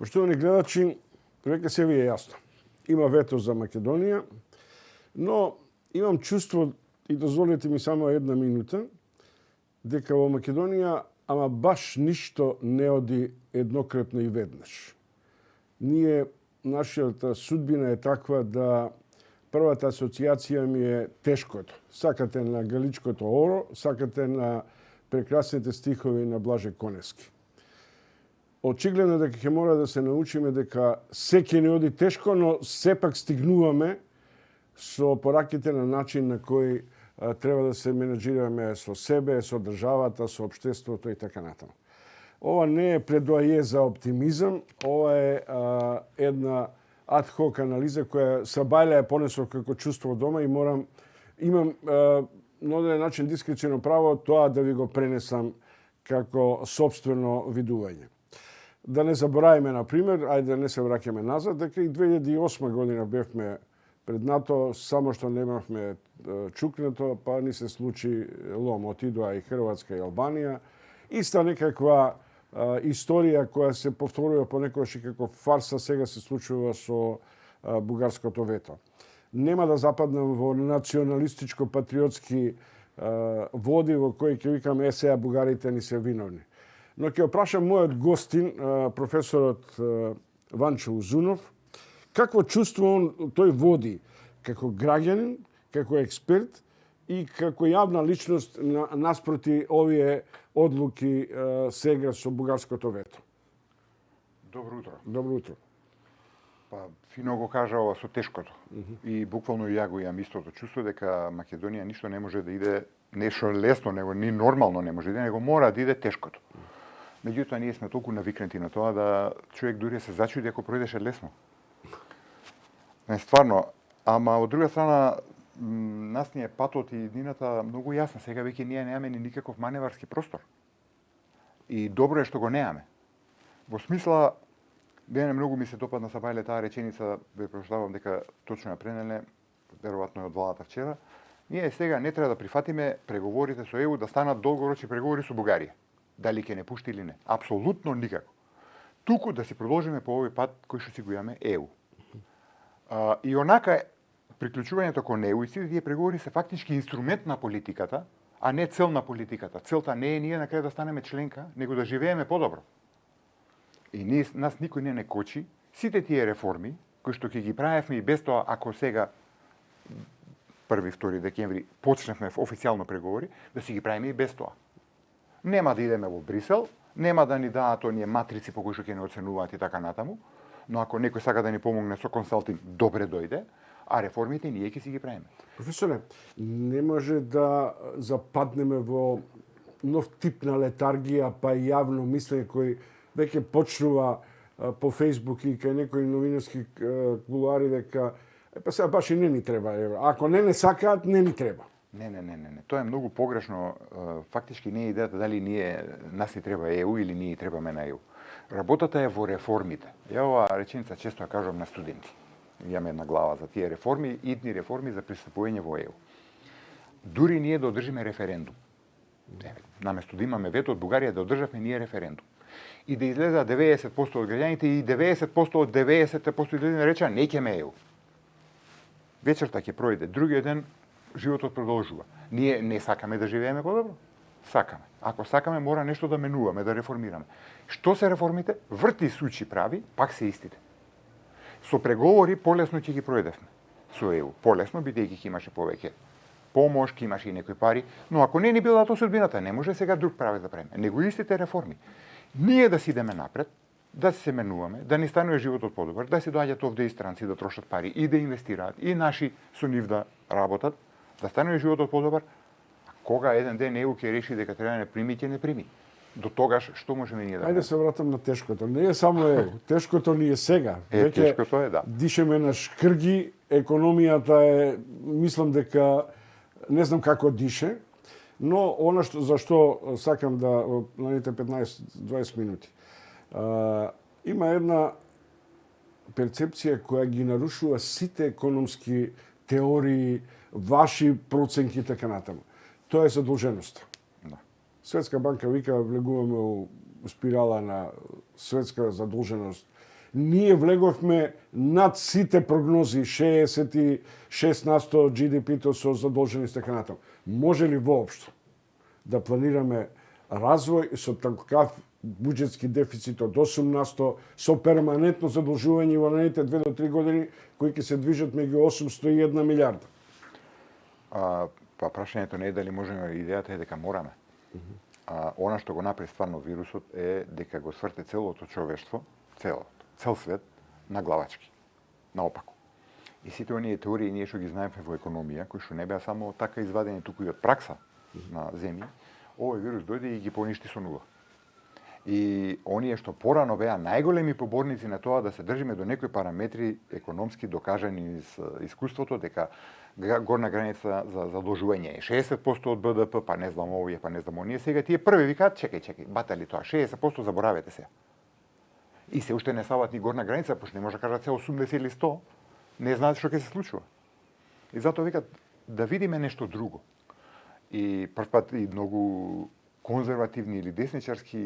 Поштовани гледачи, веќе се ви е јасно. Има вето за Македонија, но имам чувство, и дозволете ми само една минута, дека во Македонија ама баш ништо не оди еднократно и веднаш. Нашата судбина е таква да првата асоциација ми е тешкото. Сакате на галичкото оро, сакате на прекрасните стихови на Блаже Коневски. Очигледно дека ќе мора да се научиме дека се ќе не оди тешко, но сепак стигнуваме со пораките на начин на кој треба да се менеджираме со себе, со државата, со општеството и така натаму. Ова не е предуаје за оптимизам, ова е една ад-хок анализа која Сабајле ја понесов како чувство дома и имам на одреден начин дискреционо право тоа да ви го пренесам како собствено видување. Да не забораваме, например, ајде да не се враќаме назад, дека и 2008 година бевме пред НАТО, само што немавме чукнато, па ни се случи лом, отидоа и Хрватска и Албанија. Иста некаква историја која се повторува понекогаш и како фарса сега се случува со бугарското вето. Нема да западнам во националистичко-патриотски води во кои ќе викам сега бугарите ни се виновни. Но ќе опрашам мојот гостин, професорот Ванчо Узунов, какво чувство тој води како граѓанин, како експерт и како јавна личност наспроти овие одлуки сега со бугарското вето. Добро утро. Добро утро. Па, фино го кажа ова со тешкото. И буквално ја го имам истото чувство дека Македонија ништо не може да иде нешто лесно, него ни нормално не може да иде, него мора да иде тешкото. Меѓутоа, ние сме толку навикнати на тоа да човек дури се зачуди ако пројдеше лесно. Не, стварно. Ама од друга страна, нас ни е патот и иднината многу јасна. Сега веќе ние немаме ни никаков маневарски простор. И добро е што го немаме. Во смисла, мене многу ми се допадна Сабајле таа реченица, ве проштавам дека точно ја пренеле, веројатно од владата вчера. Ние сега не треба да прифатиме преговорите со ЕУ да станат долгорочни преговори со Бугарија. Дали ќе не пушти или не. Апсолутно никако. Туку да си продолжиме по овој пат кој што си го имаме ЕУ. И онака приклучувањето кон ЕУ и сите тие преговори се фактички инструмент на политиката, а не цел на политиката. Целта не е ние на крај да станеме членка, него да живееме подобро. И нас никој не кочи сите тие реформи кои што ќе ги правевме и без тоа ако сега 1-2 декември почневме официјално преговори, да си ги правиме и без тоа. Нема да идеме во Брисел, нема да ни даат оние матрици по кои што ќе не оценуваат и така натаму, но ако некој сака да ни помогне со консалтинг, добре дојде, а реформите ние ќе си ги правиме. Професоре, не може да западнеме во нов тип на летаргија, па јавно мислење кој веќе почнува по Фейсбук и кај некои новинарски кулуари дека па сега баш и не ни треба. Ако не сакаат, не ни треба. Не. Тоа е многу погрешно. Фактички не е идејата дали нас ни треба ЕУ или ние требаме на ЕУ. Работата е во реформите. Ја ова реченица често ја кажувам на студенти. Имаме една глава за тие реформи, идни реформи за пристапување во ЕУ. Дури ние да одржиме референдум. Наместо да имаме вето од Бугарија, да одржавме ние референдум. И да излеза 90% од граѓаните и 90% од 90% излезе реча неќеме ЕУ. Вечерта ќе пројде, другиот ден животот продолжува. Ние не сакаме да живееме подобро? Сакаме. Ако сакаме, мора нешто да менуваме, да реформираме. Што се реформите? Врти сучи прави, пак се истите. Со преговори полесно ќе ги пројдевме со ЕУ. Полесно, бидејќи ќе имаше повеќе помош, ќе имаше и некои пари, но ако не ни била тоа судбината, не може сега друг правец да правиме. Него истите реформи. Ние да си идеме напред, да се менуваме, да ни станува животот подобар, да си доаѓаат овде и странци да трошат пари и да инвестираат, и наши со нив да работат, да станува животот подобар. Кога еден ден ЕУ ќе реши дека треба да не прими, ќе не прими. До тогаш што можеме ние да Ајде се вратам на тешкото. Не е само ЕУ. Тешкото ни е сега. Тешкото е, да. Дишеме на шкрги, економијата е, мислам дека не знам како дише, но она за што сакам да наредните 15-20 минути. Има една перцепција која ги нарушува сите економски теории, ваши проценки и така натаму. Тоа е задолженоста. Да. Светска банка вика влегуваме у спирала на светска задолженост. Ние влеговме над сите прогнози, 66% GDP-то со задолженост така натаму. Може ли воопшто да планираме развој со такав буџетски дефицит од 8%, со перманентно задолжување во наредните 2 до 3 години, кои ќе се движат меѓу 800 и 1 милиарда? Па прашањето не е дали можеме, идејата е дека мораме. Она што го направи стварно вирусот е дека го сврте целото човештво, цел свет, на главачки, наопаку. И сите оние теории ние што ги знаеме во економија, кои што не беа само така извадени туку и од пракса на земји, овој вирус дојде и ги поништи со нула. И оние што порано беа најголеми поборници на тоа да се држиме до некои параметри економски докажани из искуството, дека горна граница за задолжување е 60% од БДП, па не знам овие, па не знам оние, сега тие први викаат, чекај, батали тоа, 60% заборавете се. И се уште не стават ни горна граница, пошто не може да кажат се 80 или 100, не знаат што ќе се случува. И затоа викат да видиме нешто друго. И првпат и многу конзервативни или десничарски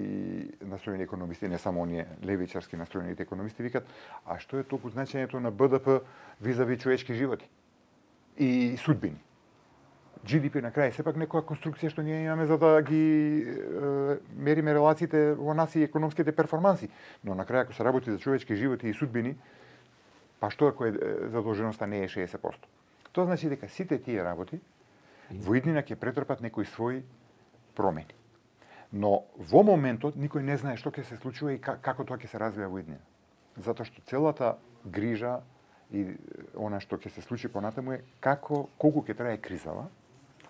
настроени економисти, не само оние левичарски настроените економисти, викат, а што е толку значењето на БДП визави човечки животи и судбини? GDP на крај сепак некоја конструкција што ние имаме за да ги мериме релациите во нас и економските перформанси. Но на крај ако се работи за човечки животи и судбини, па што ако задолженоста не е 60%? Тоа значи дека сите тие работи во иднина ќе претрпат некои своји промени. Но во моментот никој не знае што ќе се случува и како тоа ќе се развива во иднина. Затоа што целата грижа и она што ќе се случи понатаму е колку ќе трае кризава,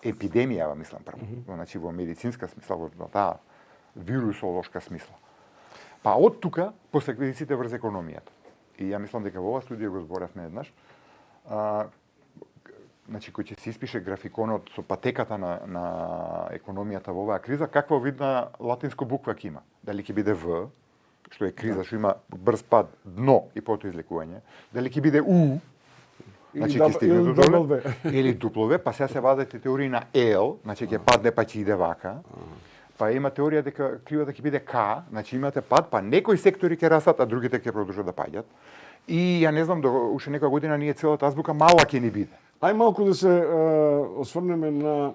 епидемијава, мислам прво, значи во медицинска смисла, во таа вирусолошка смисла. Па од тука последиците врз економијата. И ја мислам дека во оваа студија го зборавме еднаш, значи кој ќе се испише графиконот со патеката на економијата во оваа криза, каква видна латинско буква ќе има? Дали ќе биде В, што е криза, што има брз пад, дно и потоа излекување, дали ќе биде У, значи ќе стигне до доле, или дуплове, па сега се вадат и теории на Л, значи ќе падне па ќе иде вака. Па има теорија дека кривата ќе биде К, значи имате пад, па некои сектори ќе растат, а другите ќе продолжат да паѓат. И ја не знам, уште некоја година ние целата азбука мала ќе ни биде. Ај малку да се осврнеме на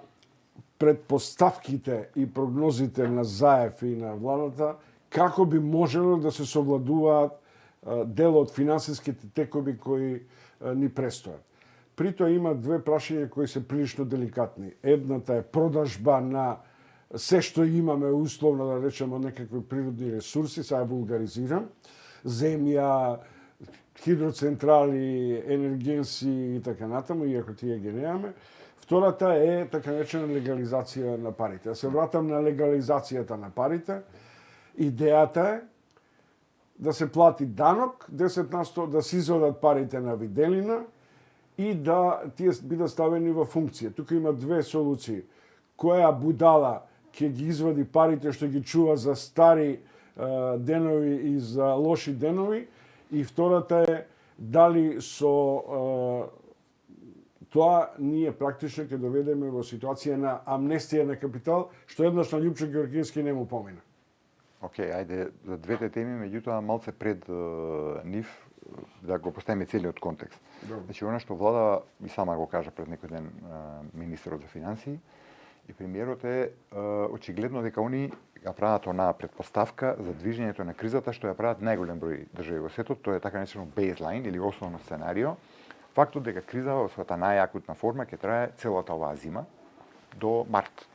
предпоставките и прогнозите на ЗАЕФ и на владата, како би можело да се совладуваат дел од финансиските текови кои ни престојат. При тоа има две прашања кои се прилично деликатни. Едната е продажба на се што имаме, условно да речеме, некакви природни ресурси, сега вулгаризирам, земја, хидроцентрали, енергенси и така натаму, иако тие ги немаме. Втората е така наречена легализација на парите. Да се вратам на легализацијата на парите. Идејата е да се плати данок, 10%, да се извадат парите на виделина и да тие бидат ставени во функција. Тука има две солуции. Која будала ќе ги извади парите што ги чува за стари денови и за лоши денови, и втората е дали со тоа ние практично ќе доведеме во ситуација на амнестија на капитал, што еднаш на Љупчо Георгиевски не му помина. Океј, ајде за двете теми, меѓутоа малце пред нив да го поставиме целиот контекст. Добре. Значи, она што влада, и сама го кажа пред некој ден министерот за финансии и премиерот е очигледно дека они ја прават онаа предпоставка за движењето на кризата што ја прават најголем број држави во светот, тоа е така наречено бейслайн или основно сценарио. Фактот дека криза во својата најакутна форма ќе трае целата оваа зима до март.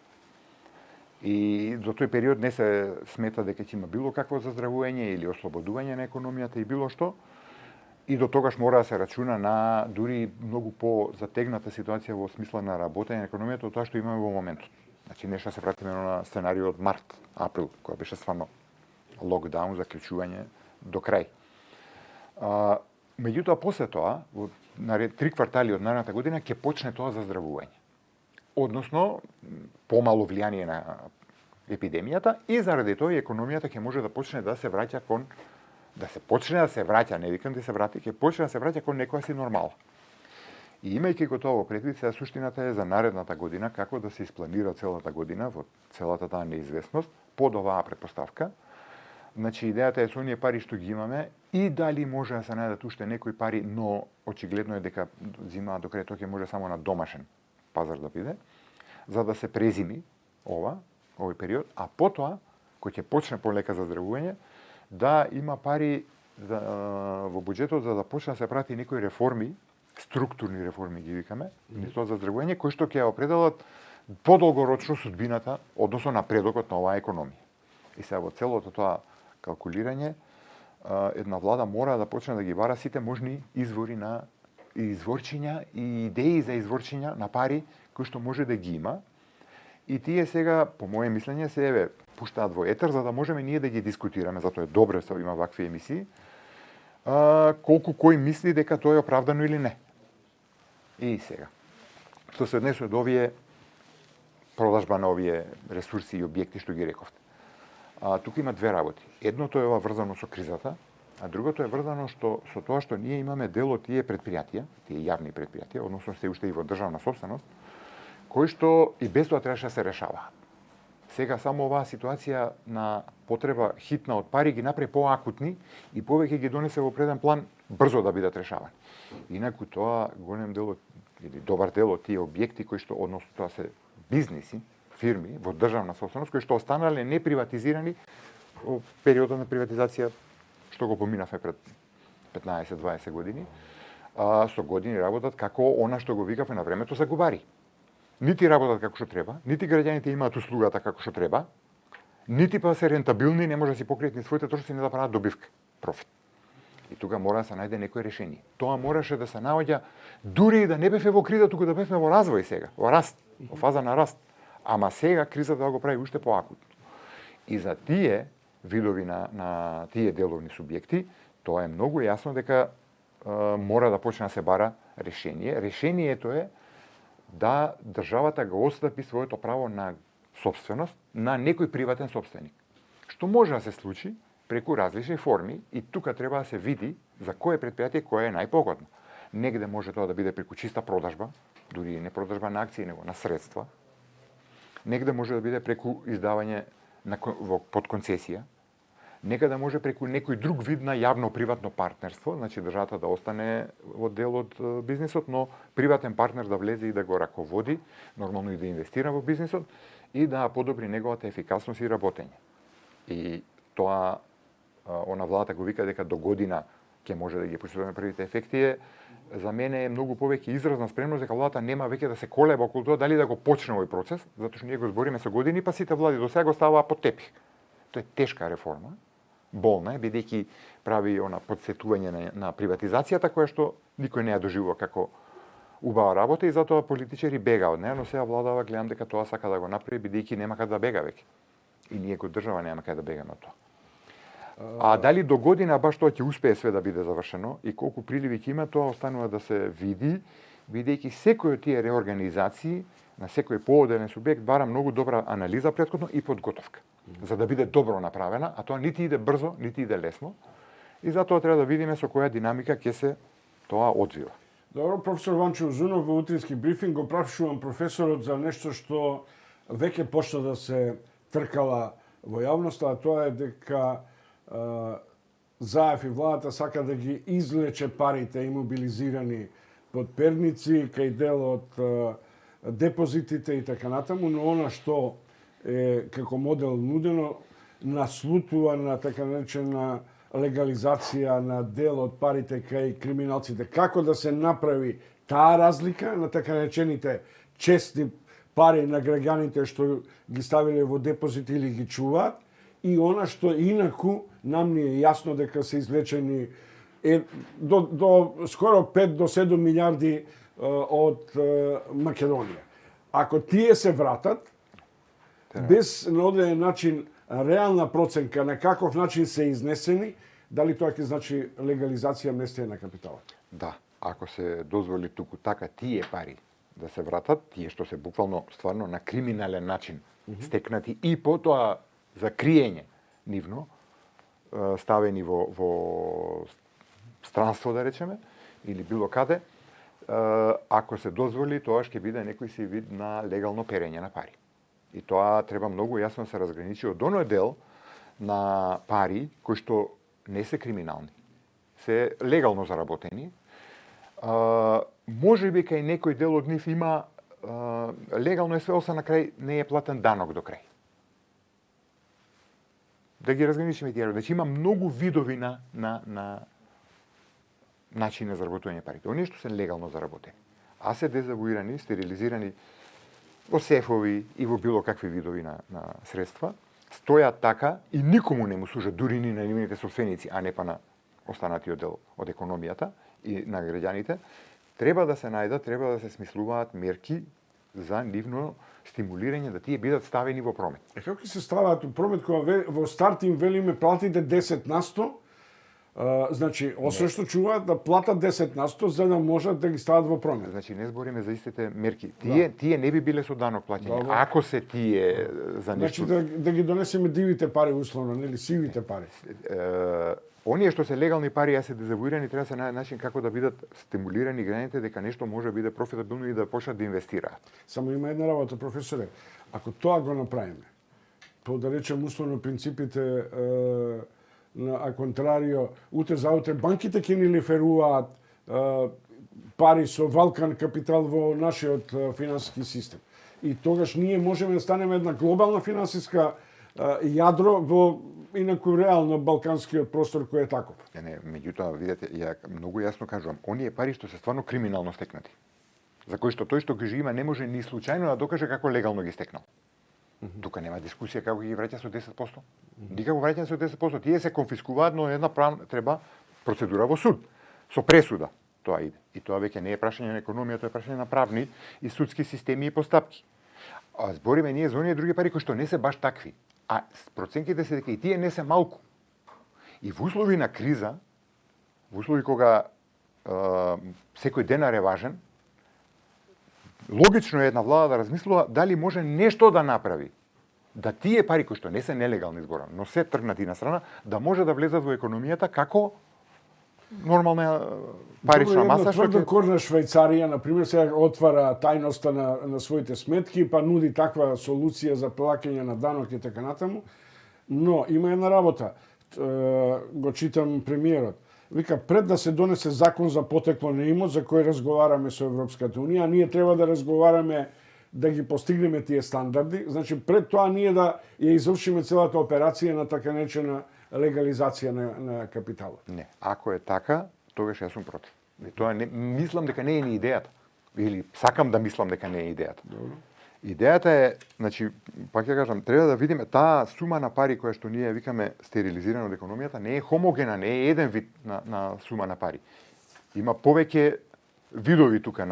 И до тој период не се смета дека ќе има било какво заздравување или ослободување на економијата и било што. И до тогаш мора да се рачуна на дури многу по-затегната ситуација во смисла на работење на економијата од тоа што имаме во моментот. Значи нешто се вратиме на сценарио од март, април, која беше стварно локдаун, заклучување до крај. Меѓутоа после тоа, во 3 квартали од наредната година ќе почне тоа заздравување. Односно, помало влијание на епидемијата и заради тоа и економијата ќе може да почне да се враќа кон не викам да се врати, ќе почне да се враќа кон некоја си нормала. И имајќи го тоа во предвид, сега суштината е за наредната година како да се испланира целата година во целата таа неизвестност под оваа претпоставка, Значи, идејата е со оние пари што ги имаме и дали може да се најдат уште некои пари, но очигледно е дека зимаат до крај ќе може само на домашен пазар да биде, за да се презими овој период, а потоа, кој ќе почне полека заздравување, да има пари во буџетот за да почне да се прати некои реформи, структурни реформи ги викаме, низ тоа заздравување, кои што ќе определат подолгорочно судбината, односно напредокот на оваа економија. И сега во целото тоа калкулирање, една влада мора да почне да ги бара сите можни извори на изворчиња и идеи за изворчиња на пари кои што може да ги има. И тие сега, по моје мислење, се пуштаат во етер за да можеме ние да ги дискутираме, затоа е добро што има вакви емисии, колку кој мисли дека тоа е оправдано или не. И сега, што се однесува до овие продажба на овие ресурси и објекти што ги рековте. Тука има две работи. Едното е ова врзано со кризата, а другото е врзано со тоа што ние имаме дел од тие предпријатија, тие јавни предпријатија, односно се уште и во државна собственост, кои што и без тоа требаше да се решава. Сега само оваа ситуација на потреба хитна од пари ги направи поакутни и повеќе ги донесе во преден план брзо да бидат решавани. Инаку тоа голем дел или добар дел од тие објекти кои што односно тоа се бизниси, фирми во државна собственост кои што останале неприватизирани во периодот на приватизација што го поминавме пред 15-20 години, со години работат како она што го викавме на времето за губари. Нити работат како што треба, нити граѓаните имаат услугата како што треба, нити па се рентабилни, не може да си покријат ни своите трошоци, не да прават добивка, профит. И тука мора да се најде некој решение. Тоа мораше да се наоѓа дури и да не бевме во криза, туку да бевме во развој сега, во раст, во фаза на раст. Ама сега кризата да го прави уште поакутно. И за тие видови на тие деловни субјекти, тоа е многу јасно дека мора да почне да се бара решение. Решението е да државата го отстапи своето право на собственост на некој приватен собственик. Што може да се случи преку различни форми и тука треба да се види за кое предпријатие кое е најпогодно. Негде може тоа да биде преку чиста продажба, дури не продажба на акции, него на средства. Негде може да биде преку издавање под концесија. Некаде може преку некој друг вид на јавно-приватно партнерство, значи државата да остане во дел од бизнисот, но приватен партнер да влезе и да го раководи, нормално и да инвестира во бизнисот и да подобри неговата ефикасност и работење. И тоа, она владата го вика дека до година ќе може да ги почувствуваме првите ефекти, за мене е многу повеќе изразна спремност дека владата нема веќе да се колеба околу тоа дали да го почне овој процес, затоа што ние го збориме со години, па сите влади до сега го ставаа под тепих. Тоа е тешка реформа, болна е, бидејќи прави она подсетување на приватизацијата која што никој не ја доживува како убава работа и затоа политичари бега од неа, но сега владава гледам дека тоа сака да го направи бидејќи нема каде да бега веќе. И ние како држава нема каде да бегаме од тоа. А дали до година баш тоа ќе успее све да биде завршено и колку приливи ќе има, тоа останува да се види, бидејќи секој од тие реорганизации на секој поодделен субјект бара многу добра анализа претходно и подготовка, за да биде добро направена, а тоа нити иде брзо, нити иде лесно. И затоа треба да видиме со која динамика ќе се тоа одвива. Добро, професор Ванчо Узунов, во утрински брифинг го прашувам професорот за нешто што веќе почна да се тркала во јавноста, а тоа е дека Заев и владата сака да ги излече парите имобилизирани под перници, кај дел од депозитите и така натаму, но она што е како модел нудено наслутува на така наречена легализација на дел од парите кај криминалците. Како да се направи таа разлика на така наречените честни пари на граѓаните што ги ставиле во депозит или ги чуваат, и она што инаку нам ни е јасно дека се извлечени до скоро 5 до 7 милиарди од Македонија. Ако тие се вратат, без на одреден начин реална проценка на каков начин се изнесени, дали тоа ќе значи легализација местење на капиталот? Да, ако се дозволи туку така тие пари да се вратат, тие што се буквално стварно на криминален начин стекнати и потоа за криење нивно, ставени во странство, да речеме, или било каде, ако се дозволи, тоа ќе биде некој си вид на легално перење на пари. И тоа треба многу јасно да се разграничи од оној дел на пари кои што не се криминални, се легално заработени. Може би кај некој дел од нив има легално е све, освен на крај не е платен данок до крај. Да ги разграничиме тие. Значи има многу видови на начини на заработување парите. Оние што се легално заработени, а се дезавуирани, стерилизирани во сефови и во било какви видови на средства, стојат така и никому не му служат, дури ни на нивните собственици, а не па на останатиот дел од економијата и на граѓаните, треба да се најдат, треба да се смислуваат мерки за нивно стимулирање да тие бидат ставени во промет. Како ќе се ставаат во промет кога во старт им велиме платите 10%, значи, освен што чуваат да платат 10% за да можат да ги стават во промет. Значи не збориме за истите мерки. Тие не би биле со данок плаќање. Ако се тие за нешто. Значи да ги донесеме дивите пари условно, нели сивите пари. Оние што се легални пари, а се дезавуирани, треба да се најде начин како да бидат стимулирани граѓаните дека нешто може да биде профитабилно и да почнат да инвестираат. Само има една работа, професоре. Ако тоа го направиме, по да речем условно принципите на контрарио, утре за утре банките ќе ни лиферуваат пари со валкан капитал во нашиот финансиски систем. И тогаш ние можеме да станеме една глобална финансиска јадро во инаку реално балканскиот простор кој е таков. Не, меѓутоа, видете, ја многу јасно кажувам, оние пари што се стварно криминално стекнати, за кои што тој што ги има не може ни случајно да докаже како легално ги стекнал. Тука нема дискусија како ги враќа со 10%. Никако враќање со 10%. Тие се конфискуваат, но една треба процедура во суд. Со пресуда тоа иде. И тоа веќе не е прашање на економија, тоа е прашање на правни и судски системи и постапки. А збориме ние за оние други пари кои што не се баш такви. А проценките се дека и тие не се малку. И во услови на криза, во услови кога секој денар е важен, логично е една влада да размислува дали може нешто да направи. Да тие пари кои што не се нелегални зборам, но се тргнати на страна, да може да влезат во економијата како нормална парична маса. Тврдо корна Швајцарија, например, сега отвара тајноста на своите сметки, па нуди таква солуција за плаќање на данок и така натаму. Но има една работа, го читам премиерот. Вика, пред да се донесе закон за потекло на имот, за кој разговараме со Европската Унија, ние треба да разговараме да ги постигнеме тие стандарди. Значи, пред тоа ние да ја извршиме целата операција на така наречена легализација на капиталот. Не, ако е така, тогаш јас сум против. И тоа не мислам дека не е ни идејата. Или сакам да мислам дека не е идејата. Добро. Идејата е, значи, пак ја кажам, треба да видиме таа сума на пари која што ние викаме стерилизирана од економијата, не е хомогена, не е еден вид на сума на пари. Има повеќе видови тука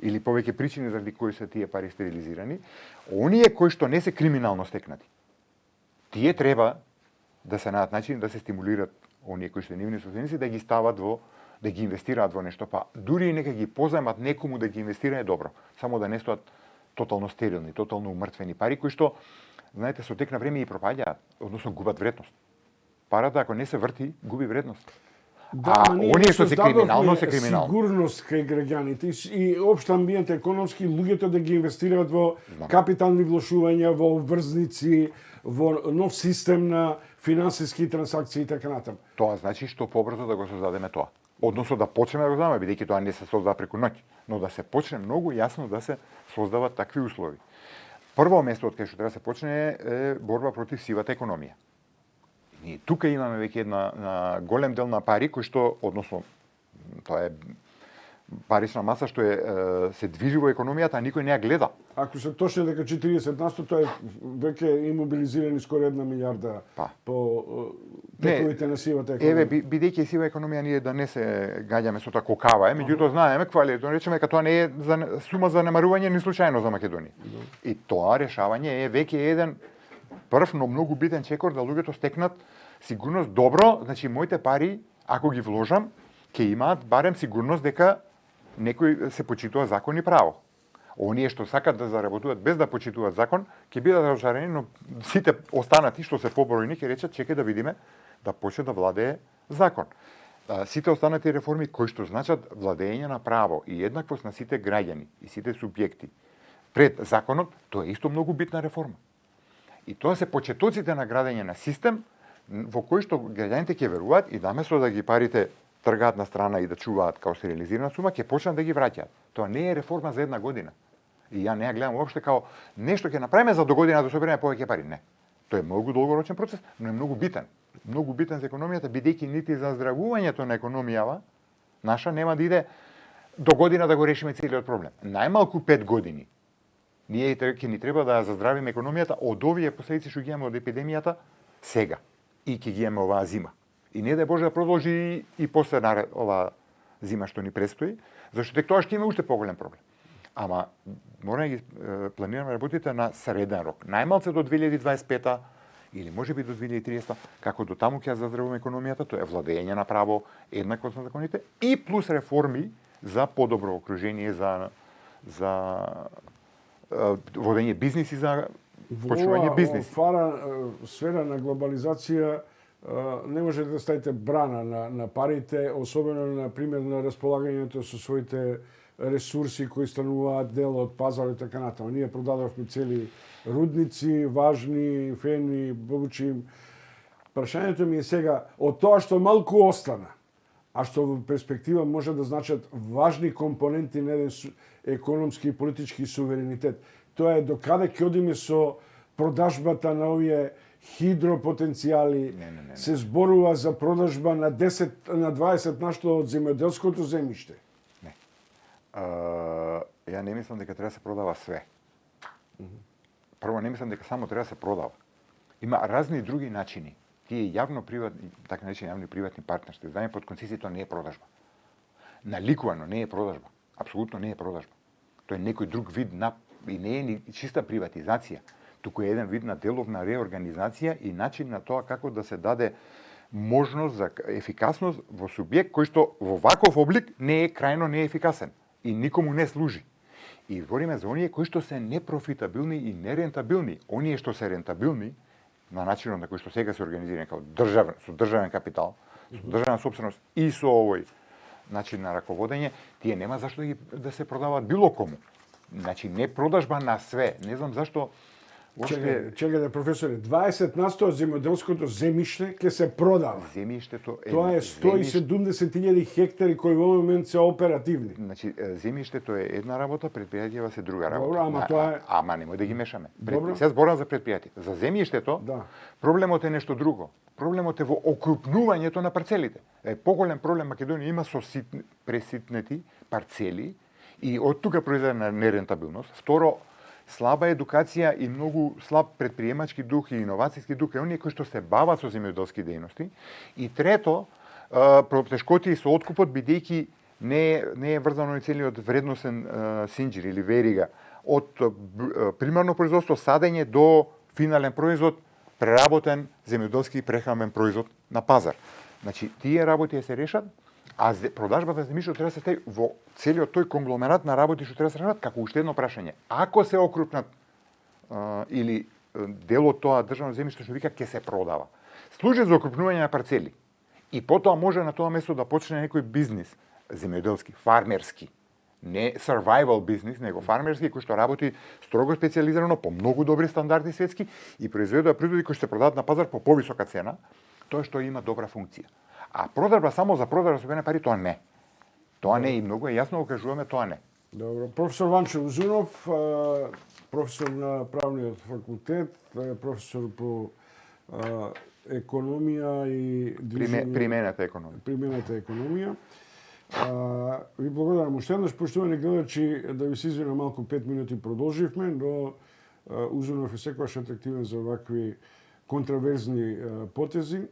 или повеќе причини заради кои се тие пари стерилизирани. Оние кои што не се криминално стекнати, тие треба да се најдат начин да се стимулират оние кои што нивни собственици да ги стават да ги инвестираат во нешто, па дури и нека ги позајмат некому да ги инвестира е добро, само да не стоат тотално стерилни, тотално умртвени пари кои што, знаете, со тек на време и пропаѓаат, односно губат вредност. Парата ако не се врти, губи вредност. Да, оние што се криминално, се криминално. Сигурност кај граѓаните и општ амбиент економски, луѓето да ги инвестираат во капитални влошувања, во врзници, во нов систем на финансиски трансакции и така натаму. Тоа значи што побрзо да го создадеме тоа. Односно да почнеме да го знаме, бидејќи тоа не се создава преку ноќ, но да се почне многу јасно да се создават такви услови. Прво место од кај што треба да се почне е борба против сивата економија. И тука имаме веќе една голем дел на пари кои што, односно, тоа е парична маса што се движи во економијата, а никој не ја гледа. Ако се точно дека 40%, тоа е веќе имобилизирани скоро 1 милиарда по тековите на сивата економија. Еве, бидејќи сива економија ние да не се гаѓаме со тако кава, меѓутоа знаеме каква е, речеме дека тоа не е сума за немарување ни случајно за Македонија. И тоа решавање е веќе еден прв, но многу битен чекор да луѓето стекнат сигурност добро, значи моите пари, ако ги вложам, ќе имаат барем сигурност дека некој се почитува закон и право. Оние што сакат да заработуваат без да почитуваат закон, ќе бидат разжарени, но сите останати што се побројни ќе речат чекај да видиме да почне да владее закон. Сите останати реформи кои што значат владење на право и еднаквост на сите граѓани и сите субјекти пред законот, тоа е исто многу битна реформа. И тоа се почетоците на градење на систем во кој што граѓаните ќе веруваат и наместо да ги парите тргаат на страна и да чуваат као се реализирана сума, ќе почнат да ги враќаат. Тоа не е реформа за една година. И ја не ја гледам уопште као нешто ќе направиме за до година да собереме повеќе пари. Не. Тоа е многу долгорочен процес, но е многу битен. Многу битен за економијата, бидејќи нити за здравувањето на економијава наша нема да иде до година да го решиме целиот проблем. Најмалку 5 години. Ние ќе ни треба да ја заздравиме економијата од овие последици што ги имаме од епидемијата сега и ќе ги имаме оваа зима. И не да Боже да продолжи и после оваа зима што ни престои, зашто тек тоа ќе има уште поголем проблем. Ама мора да ги планираме работите на среден рок. Најмалце до 2025 или можеби до 2030, како до таму ќе ја заздравиме економијата, тоа е владење на право, еднаквост на законите и плюс реформи за подобро окружение за водење бизнис и за почнување бизнис. Во сфера на глобализација не можете да ставите брана на парите, особено на пример на располагањето со своите ресурси кои стануваат дел од пазар и така натаму. Ние продадовме цели рудници, важни, фени, бучим. Прашањето ми е сега, од тоа што малку остана, а што во перспектива може да значат важни компоненти на еден економски и политички суверенитет, тоа е докаде ќе одиме со продажбата на овие хидропотенцијали. Не. Се зборува за продажба на 10 на 20 нашто од земјоделското земјиште. Ја не мислам дека треба да се продава све. Прво, не мислам дека само треба да се продава. Има разни други начини. Тие јавно приватни, така наречени јавни приватни партнерства, издање под концесија, тоа не е продажба. Наликувано не е продажба. Апсолутно не е продажба. Тоа е некој друг вид и не е ни чиста приватизација, туку е еден вид на деловна реорганизација и начин на тоа како да се даде можност за ефикасност во субјект кој што во ваков облик не е крајно неефикасен и никому не служи. И говориме за оние кои што се непрофитабилни и нерентабилни. Оние што се рентабилни, на начинот на кој што сега се организирани како со државен капитал, со државна собственост и со овој начин на раководење, тие нема зашто да се продаваат било кому. Значи не продажба на све. Не знам зашто Чекајте, професоре, 20 на 100 од земјоделското земјиште ќе се продава. Земјиштето е... Тоа е 170.000 хектари кои во момент се оперативни. Значи, земјиштето е една работа, предпријатива се друга работа. Добро, ама тоа е... Ама немој да ги мешаме. Добро. Сега зборам за предпријатие. За земјиштето, Да. проблемот е нешто друго. Проблемот е во окрупнувањето на парцелите. Поголем проблем Македонија има со преситнети парцели и од тука произлезе нерентабилност. Второ, слаба едукација и многу слаб предприемачки дух и иновацијски дух е оние кои што се бават со земјоделски дејности. И трето, тешкоти со откупот, бидејќи не е врзано и целиот вредносен синџир или верига од примарно производство, садење до финален производ, преработен земјоделски и прехранбен производ на пазар. Значи, тие работи се решат, а продажбата на земјиште треба да се стави во целиот тој конгломерат на работи што треба да се решат, како уште едно прашање. Ако се окрупнат или дел од тоа државно земјиште што вика ќе се продава, служи за окрупнување на парцели. И потоа може на тоа место да почне некој бизнис земјоделски, фармерски, не survival бизнис, него фармерски кој што работи строго специјализирано по многу добри стандарди светски и произведува производи кои што се продаваат на пазар по повисока цена, тоа што има добра функција. А продажба само за продажба со пари, тоа не. Тоа не и многу е јасно го кажуваме, тоа не. Добро. Професор Ванчо Узунов, професор на правниот факултет, професор по економија и примената економија. Примената економија. Ви благодарам уште еднаш, поштовани гледачи, да ви се извинам, малку 5 минути продолживме, но Узунов е секогаш атрактивен за вакви контраверзни потези.